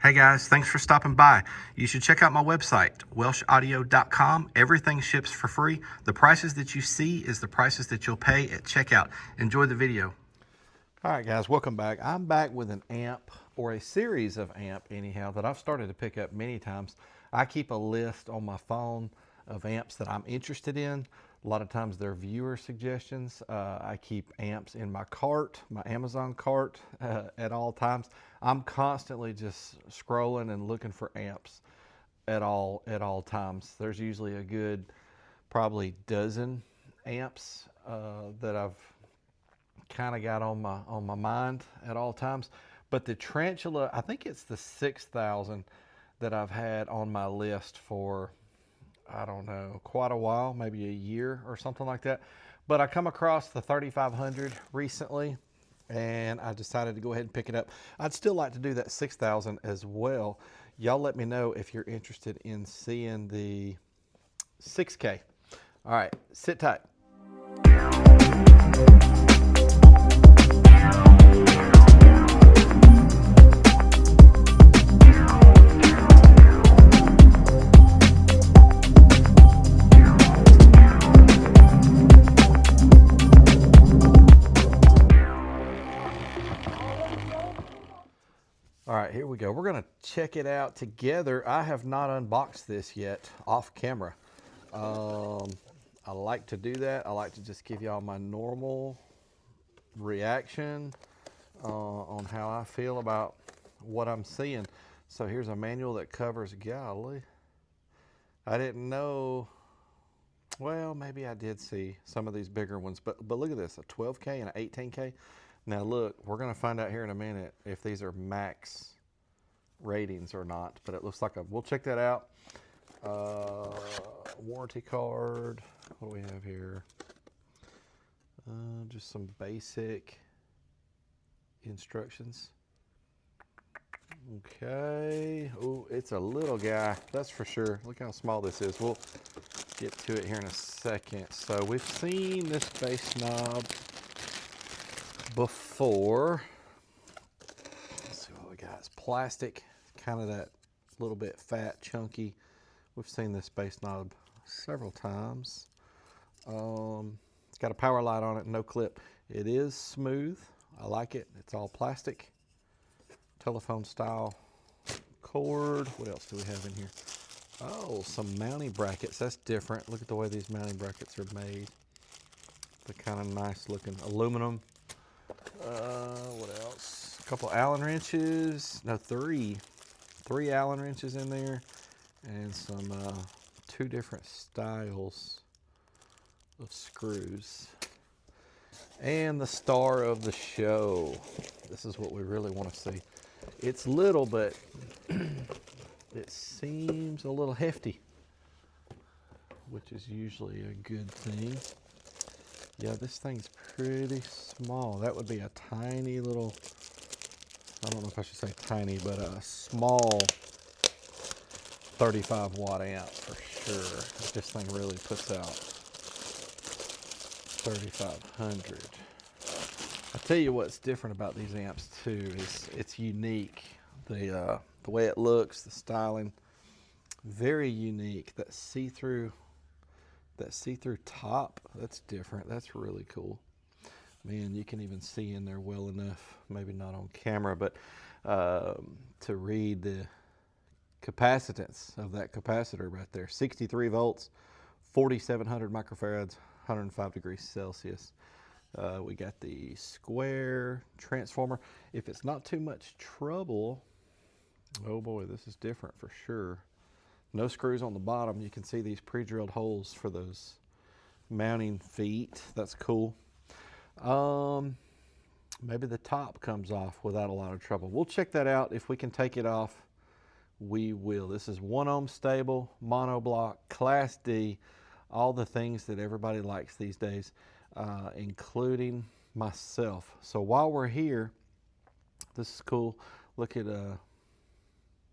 Hey guys, thanks for stopping by. You should check out my website, welshaudio.com. Everything ships for free. The prices that you see is the prices that you'll pay at checkout. Enjoy the video. All right, guys, welcome back. I'm back with an amp, or a series of amp anyhow, that I've started to pick up many times. I keep a list on my phone of amps that I'm interested in. A lot of times they're viewer suggestions. I keep amps in my cart, my Amazon cart, at all times. I'm constantly just scrolling and looking for amps at all times. There's usually a good probably dozen amps that I've kind of got on my mind at all times. But the Tarantula, I think it's the 6000 that I've had on my list for, I don't know, quite a while, maybe a year or something like that. But I come across the 3500 recently, and I decided to go ahead and pick it up. I'd still like to do that 6000 as well. Y'all let me know if you're interested in seeing the 6K. All right, sit tight. All right, here we go. We're gonna check it out together. I have not unboxed this yet off camera. I like to do that. I like to just give y'all my normal reaction on how I feel about what I'm seeing. So here's a manual that covers, golly, I didn't know, well, maybe I did see some of these bigger ones, but look at this, a 12K and an 18K. Now look, we're gonna find out here in a minute if these are max ratings or not, but it looks like we'll check that out. Warranty card, what do we have here? Just some basic instructions. Okay, oh, it's a little guy, that's for sure. Look how small this is. We'll get to it here in a second. So we've seen this bass knob before. Let's see what we got. It's plastic, kind of that little bit fat, chunky. We've seen this bass knob several times. It's got a power light on it, no clip. It is smooth. I like it. It's all plastic. Telephone style cord. What else do we have in here? Oh, some mounting brackets. That's different. Look at the way these mounting brackets are made. They're kind of nice looking. Aluminum. What else? A couple Allen wrenches. No, three Allen wrenches in there, and some two different styles of screws. And the star of the show. This is what we really want to see. It's little, but it seems a little hefty, which is usually a good thing. Yeah, this thing's pretty small. That would be a tiny little, I don't know if I should say tiny, but a small 35 watt amp for sure. This thing really puts out 3500. I tell you what's different about these amps too is it's unique. The way it looks, the styling, very unique. That see-through top, that's different. That's really cool. Man, you can even see in there well enough, maybe not on camera, but to read the capacitance of that capacitor right there. 63 volts, 4,700 microfarads, 105 degrees Celsius. We got the square transformer. If it's not too much trouble, oh boy, this is different for sure. No screws on the bottom. You can see these pre-drilled holes for those mounting feet. That's cool. Maybe the top comes off without a lot of trouble. We'll check that out. If we can take it off, we will. This is 1 ohm stable, monoblock, Class D, all the things that everybody likes these days, including myself. So while we're here, this is cool. Look at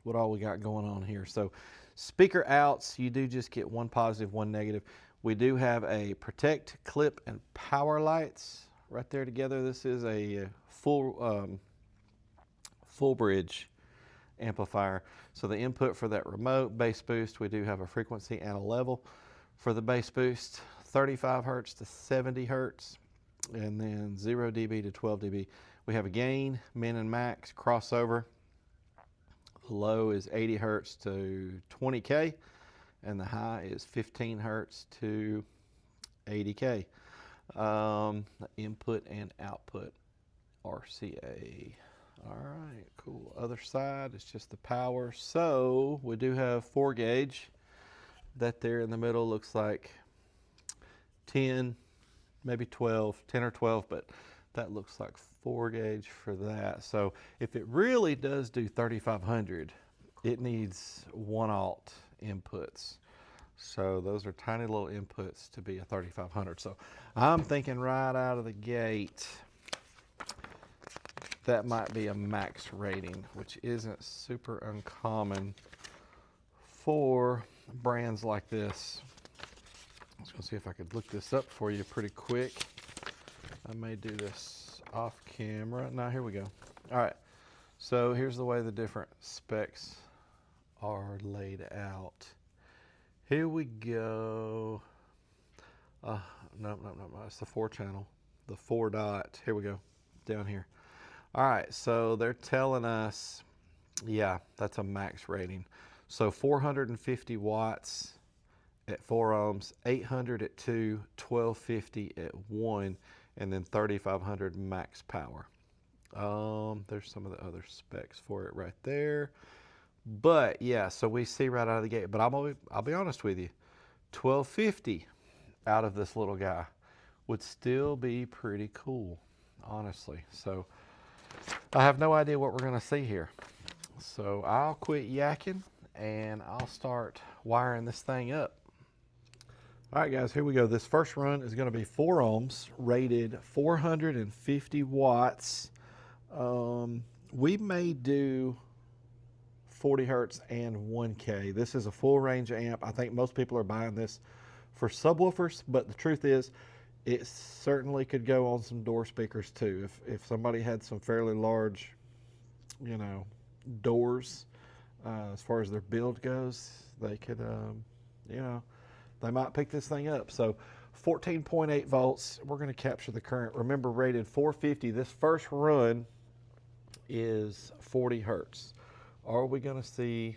what all we got going on here. So speaker outs, you do just get one positive, one negative. We do have a protect, clip, and power lights right there together. This is a full bridge amplifier. So the input for that remote bass boost, we do have a frequency and a level for the bass boost, 35 hertz to 70 hertz, and then 0 dB to 12 dB. We have a gain, min and max, crossover. The low is 80 hertz to 20K, and the high is 15 hertz to 80K. Input and output, RCA. All right, cool. Other side is just the power. So we do have 4 gauge. That there in the middle looks like 10, maybe 12, 10 or 12, but that looks like 4 gauge for that. So if it really does do 3500, it needs 1 alt inputs. So those are tiny little inputs to be a 3500. So I'm thinking right out of the gate, that might be a max rating, which isn't super uncommon for brands like this. Let's go see if I could look this up for you pretty quick. I may do this off camera. Now, here we go. All right, so here's the way the different specs are laid out. Here we go. No, it's the 4 channel, the 4 dot. Here we go, down here. All right, so they're telling us, yeah, that's a max rating. So 450 watts at 4 ohms, 800 at 2, 1250 at 1, and then 3500 max power. There's some of the other specs for it right there. But yeah, so we see right out of the gate, but I'll be honest with you, 1250 out of this little guy would still be pretty cool, honestly. So I have no idea what we're gonna see here. So I'll quit yakking and I'll start wiring this thing up. All right, guys, here we go. This first run is going to be 4 ohms, rated 450 watts. We may do 40 hertz and 1K. This is a full range amp. I think most people are buying this for subwoofers, but the truth is, it certainly could go on some door speakers too. If somebody had some fairly large, you know, doors, as far as their build goes, they could, you know, they might pick this thing up. So 14.8 volts, we're going to capture the current. Remember, rated 450. This first run is 40 hertz. Are we going to see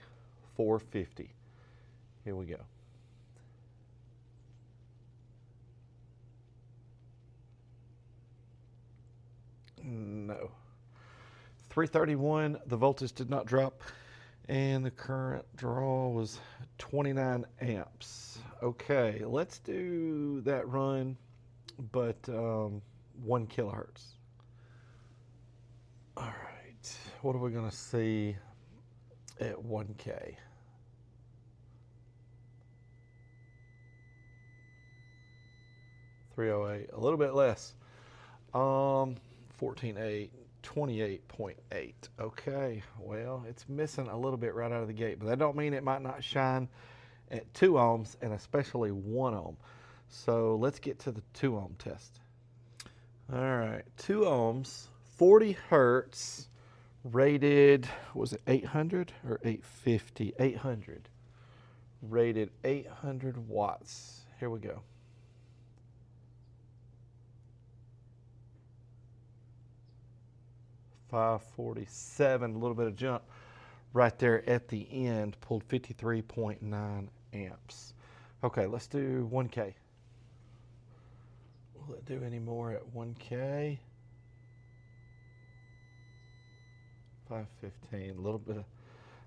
450? Here we go. No. 331, the voltage did not drop, and the current draw was 29 amps. Okay, let's do that run, but 1 kilohertz. All right, what are we going to see at 1K? $308, a little bit less. 14.8, 28.8. Okay, well, it's missing a little bit right out of the gate, but that don't mean it might not shine at 2 ohms and especially 1 ohm. So let's get to the 2 ohm test. All right, 2 ohms, 40 hertz, rated, was it 800 or 850? 800. Rated 800 watts. Here we go. $547, a little bit of jump right there at the end, pulled 53.9 amps. Okay, let's do 1K. Will it do any more at 1K? 515, a little bit of,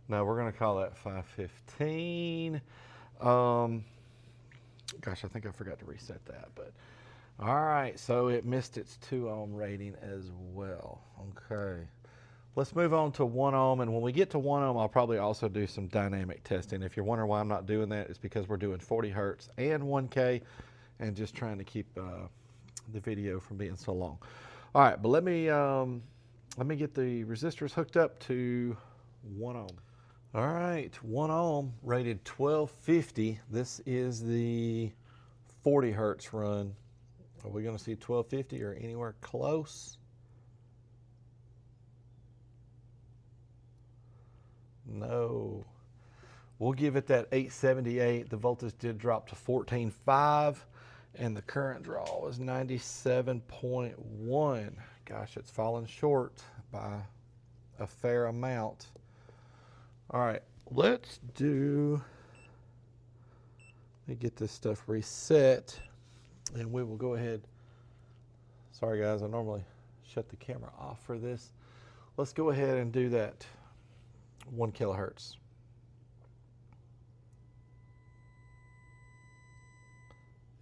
no, we're gonna call that 515. Gosh, I think I forgot to reset that, but all right, so it missed its 2 ohm rating as well. Okay, let's move on to 1 ohm, and when we get to 1 ohm, I'll probably also do some dynamic testing. If you're wondering why I'm not doing that, it's because we're doing 40 hertz and 1K and just trying to keep the video from being so long. All right, but let me get the resistors hooked up to 1 ohm. All right, 1 ohm, rated 1250. This is the 40 hertz run. Are we going to see 1250 or anywhere close? No. We'll give it that 878. The voltage did drop to 14.5, and the current draw was 97.1. Gosh, it's fallen short by a fair amount. All right, let me get this stuff reset, and we will go ahead. Sorry guys, I normally shut the camera off for this. Let's go ahead and do that 1 kilohertz.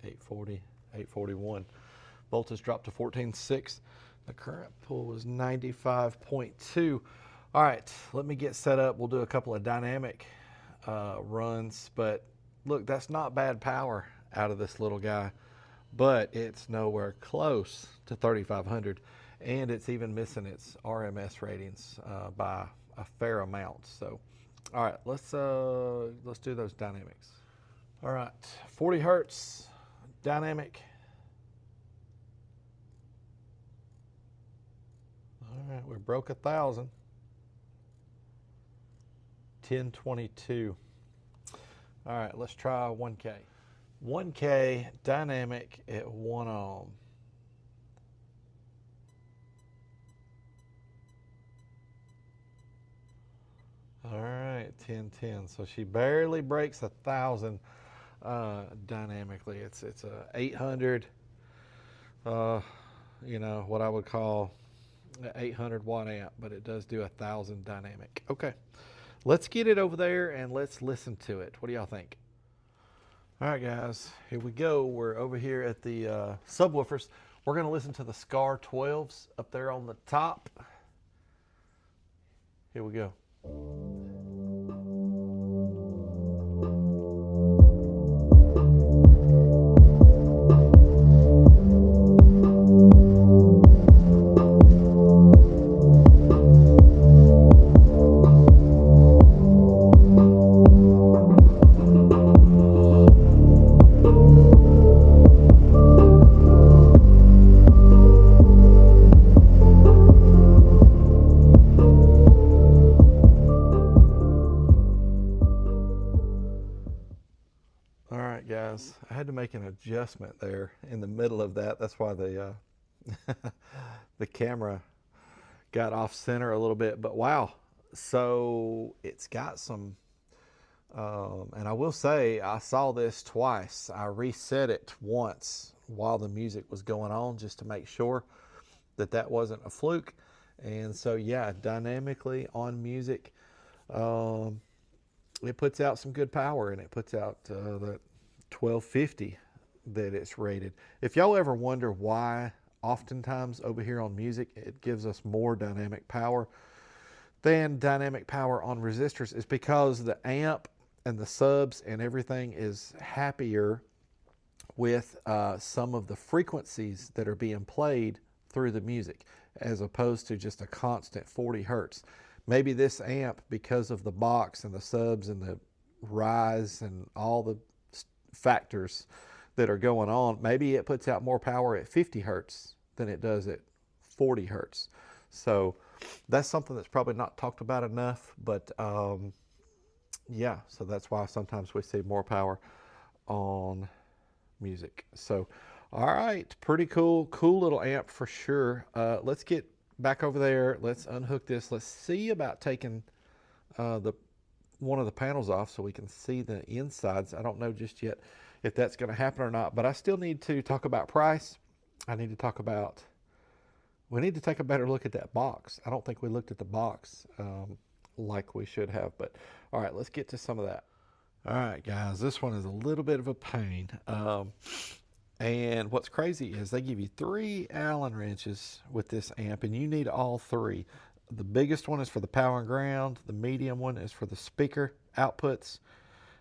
$840, $841. Voltage dropped to 14.6. The current pull was 95.2. All right, let me get set up. We'll do a couple of dynamic runs, but look, that's not bad power out of this little guy, but it's nowhere close to 3500, and it's even missing its RMS ratings by a fair amount. So, all right, let's do those dynamics. All right, 40 hertz dynamic. All right, we broke 1,000. 1022. All right, let's try 1K. 1K dynamic at 1 ohm. All right, 1010. So she barely breaks 1,000 dynamically. It's a 800. You know what I would call an 800 watt amp, but it does do 1,000 dynamic. Okay. Let's get it over there and let's listen to it. What do y'all think? All right, guys, here we go. We're over here at the subwoofers. We're going to listen to the Scar 12s up there on the top. Here we go. Guys, I had to make an adjustment there in the middle of that. That's why the the camera got off center a little bit. But wow, so it's got some, and I will say I saw this twice. I reset it once while the music was going on just to make sure that that wasn't a fluke. And so yeah, dynamically on music, it puts out some good power, and it puts out that 1250 that it's rated. If y'all ever wonder why oftentimes over here on music it gives us more dynamic power than dynamic power on resistors, is because the amp and the subs and everything is happier with some of the frequencies that are being played through the music, as opposed to just a constant 40 hertz. Maybe this amp, because of the box and the subs and the rise and all the factors that are going on, maybe it puts out more power at 50 hertz than it does at 40 hertz. So that's something that's probably not talked about enough, but yeah, so that's why sometimes we see more power on music. So all right, pretty cool little amp for sure. Let's get back over there. Let's unhook this. Let's see about taking one of the panels off so we can see the insides. I don't know just yet if that's going to happen or not, but I still need to talk about price. I need to talk about, we need to take a better look at that box. I don't think we looked at the box like we should have, but all right, let's get to some of that. All right, guys, this one is a little bit of a pain. And what's crazy is they give you 3 Allen wrenches with this amp, and you need all 3. The biggest one is for the power and ground, the medium one is for the speaker outputs,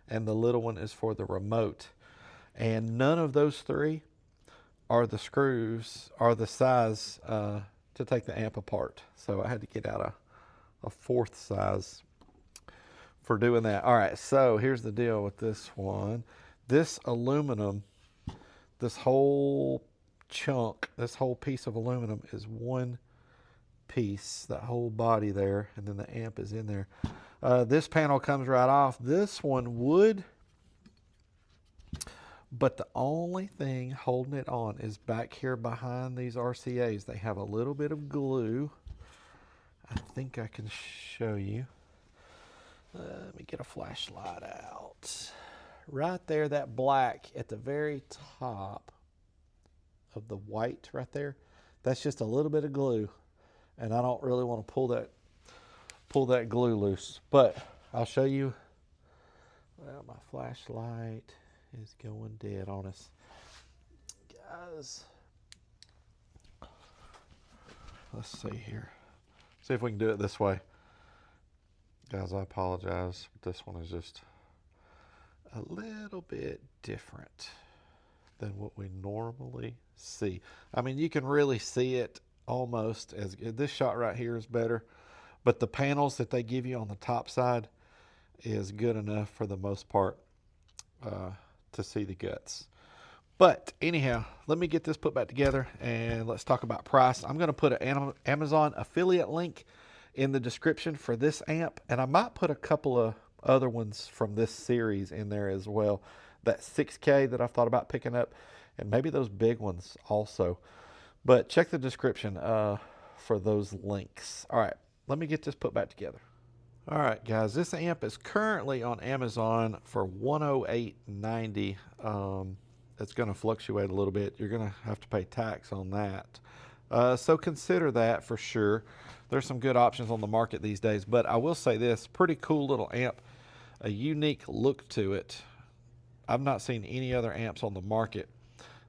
and the little one is for the remote. And none of those 3 are the screws, are the size to take the amp apart. So I had to get out a 4th size for doing that. All right, so here's the deal with this one. This aluminum, this whole chunk, this whole piece of aluminum is one piece, that whole body there, and then the amp is in there. This panel comes right off. This one would, but the only thing holding it on is back here behind these RCAs. They have a little bit of glue. I think I can show you. Let me get a flashlight out. Right there, that black at the very top of the white right there, that's just a little bit of glue. And I don't really want to pull that glue loose. But I'll show you. Well, my flashlight is going dead on us. Guys, let's see here. See if we can do it this way. Guys, I apologize, but this one is just a little bit different than what we normally see. I mean, you can really see it almost as this shot right here is better, but the panels that they give you on the top side is good enough for the most part to see the guts. But anyhow, let me get this put back together and let's talk about price. I'm going to put an Amazon affiliate link in the description for this amp, and I might put a couple of other ones from this series in there as well. That 6K that I've thought about picking up, and maybe those big ones also. But check the description for those links. All right, let me get this put back together. All right, guys, this amp is currently on Amazon for $108.90. It's going to fluctuate a little bit. You're going to have to pay tax on that. So consider that for sure. There's some good options on the market these days, but I will say this, pretty cool little amp, a unique look to it. I've not seen any other amps on the market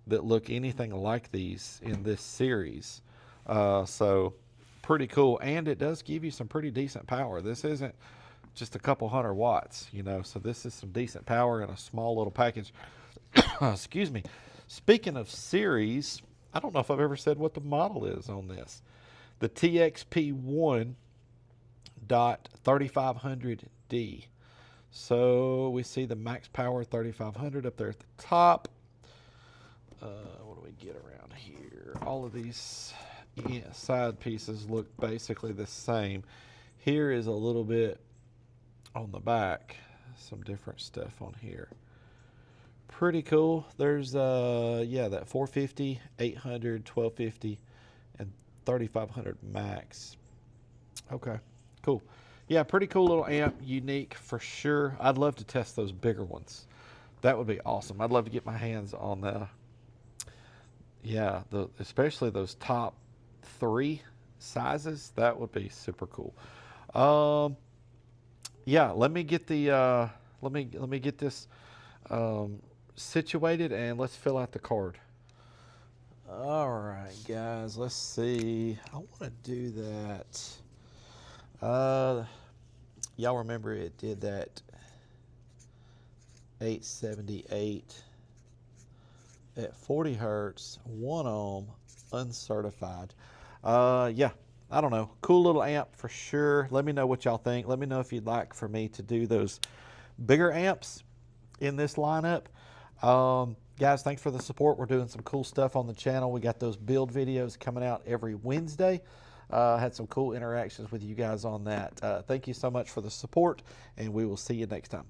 that look anything like these in this series. So pretty cool, and it does give you some pretty decent power. This isn't just a couple hundred watts, you know, so this is some decent power in a small little package. Excuse me. Speaking of series, I don't know if I've ever said what the model is on this. The TXP1.3500D. So we see the max power 3500 up there at the top. What do we get around here? All of these side pieces look basically the same. Here is a little bit on the back, some different stuff on here. Pretty cool. There's yeah, that 450, 800, 1250, and 3500 max. Okay, cool. Yeah, pretty cool little amp, unique for sure. I'd love to test those bigger ones. That would be awesome. I'd love to get my hands on yeah, especially those top 3 sizes. That would be super cool. Yeah, let me get the let me get this situated, and let's fill out the card. All right, guys, let's see. I want to do that. Y'all remember it did that 878 at 40 hertz, 1 ohm, uncertified. Yeah, I don't know. Cool little amp for sure. Let me know what y'all think. Let me know if you'd like for me to do those bigger amps in this lineup. Guys, thanks for the support. We're doing some cool stuff on the channel. We got those build videos coming out every Wednesday. Had some cool interactions with you guys on that. Thank you so much for the support, and we will see you next time.